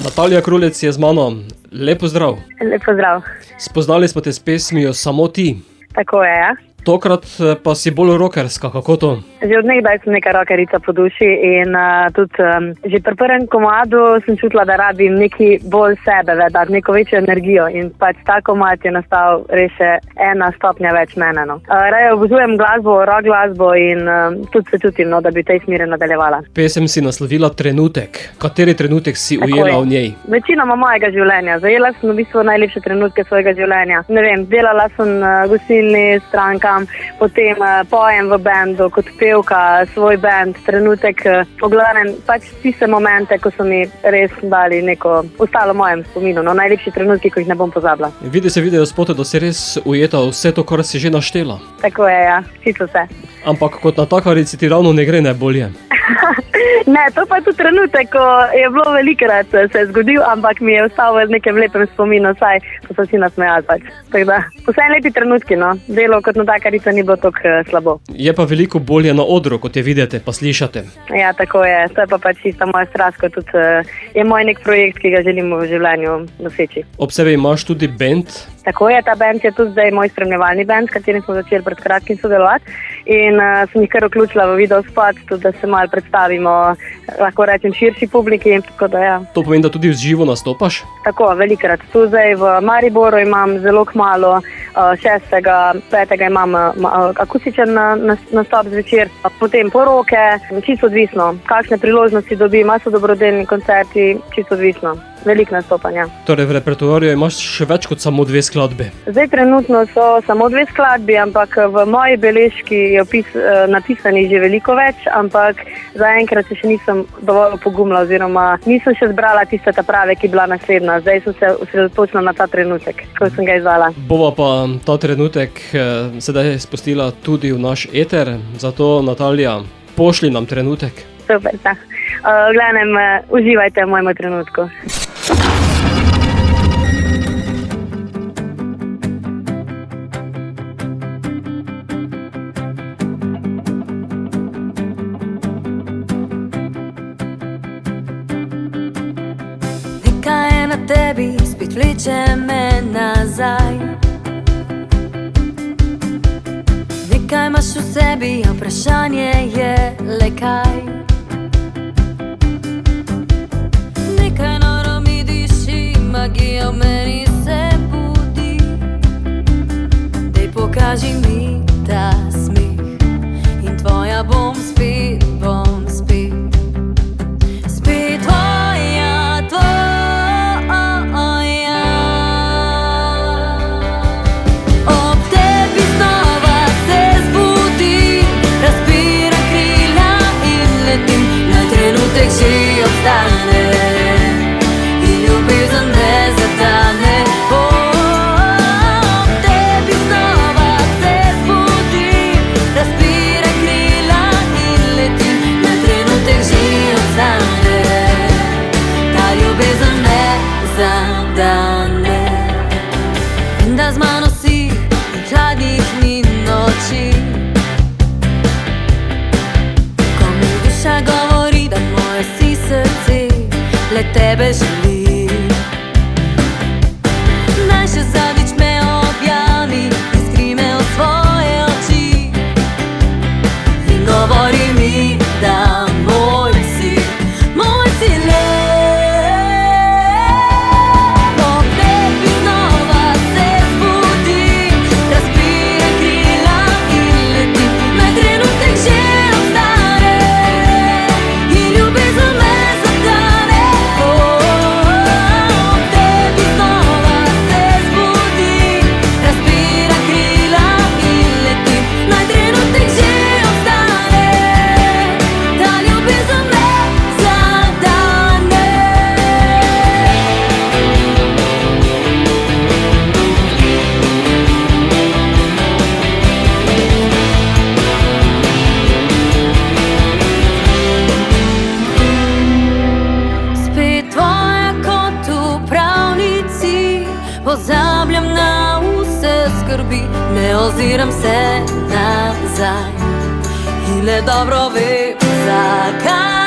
Natalija Krulec je z mano. Lep pozdrav. Lep pozdrav. Spoznali smo te s pesmijo Samo ti. Tako je, ja. Tokrat pa si bolj rockerska, kako to? Že od nekdaj sem neka rockerica po duši in tudi že pri prvem komadu sem čutila, da rabim neki bolj sebe, dati neko večjo energijo in pač ta komad je nastal res še ena stopnja več mene. No. Raje obožujem glasbo, rock glasbo in tudi se čutim, no, da bi tej smeri nadaljevala. Pesem si naslovila Trenutek. Kateri trenutek si ujela v njej? Večinoma mojega življenja. Zajela sem v bistvu najlepše trenutke svojega življenja. Ne vem, delala sem gostilni, stranka, potem pojem v bendu kot pevka, svoj bend, trenutek, poglavnem pač tiste momente, ko so mi res dali neko ostalo mojem spominu, no najlepši trenutki, ko jih ne bom pozabila. Vidi se video spote, da si res ujeta vse to, kar si že naštela. Tako je, ja, čisto vse. Ampak kot natakarici ti ravno ne gre najbolje. Ne, to pa je tudi trenutek, ko je bilo velikrat se zgodil, ampak mi je ostal v nekem lepem spominu, saj so se vsi nasmejali pač. Tako da, vse lepi trenutki, no. Delo kot natakarica ni bilo tako slabo. Je pa veliko bolje na odru, kot je vidite, pa slišate. Ja, tako je. To je pa pač čista moja strast, kot tudi je moj nek projekt, ki ga želim v življenju doseči. Ob sebi imaš tudi bend? Tako je, ta bend je tudi zdaj moj spremljevalni bend, s katerim smo začeli pred kratkim sodelovati in sem jih kar vključila v video spot, tudi da se malo predstavimo, lahko rečem, širši publiki, tako da ja. To pomeni, da tudi v živo nastopaš? Tako, velikrat. Tu zdaj v Mariboru imam zelo kmalu, 6. 5. imam akustičen nastop zvečer, potem poroke, čisto odvisno, kakšne priložnosti dobim, so dobrodelni koncerti, čisto odvisno. Veliko nastopanja. Torej v repertoarju imaš še več kot samo 2 skladbe? Zdaj trenutno so samo 2 skladbi, ampak v moji beležki je napisani že veliko več, ampak zaenkrat se še nisem dovolj pogumila oziroma nisem še zbrala tiste prave, ki je bila naslednja. Zdaj sem se osredotočila na ta trenutek, ko sem ga izvala. Bova pa ta trenutek sedaj spustila tudi v naš eter, zato Natalija, pošli nam trenutek. Super, da. Glavnem, uživajte v mojem trenutku. Nekaj je na tebi, spet vleče me nazaj. Nekaj imaš v sebi, a vprašanje je le kaj. Nekaj noro mi diši, magija v meni se budi. Dej pokaži mi ta smeh in tvoja bom spet, spet tvoja, tvoja. Ob tebi znova se zbudim, razpiram krila in letim, na trenutek že obstane. Da z mano si in hladnih dni noči, ko mi duša govori, da moje si srce le tebe želi. Naj še zadnjič me objami in skri me v svoje oči in govori mi, da moj si le. Pozabljam na vse skrbi, ne oziram se nazaj in le dobro vem, zakaj.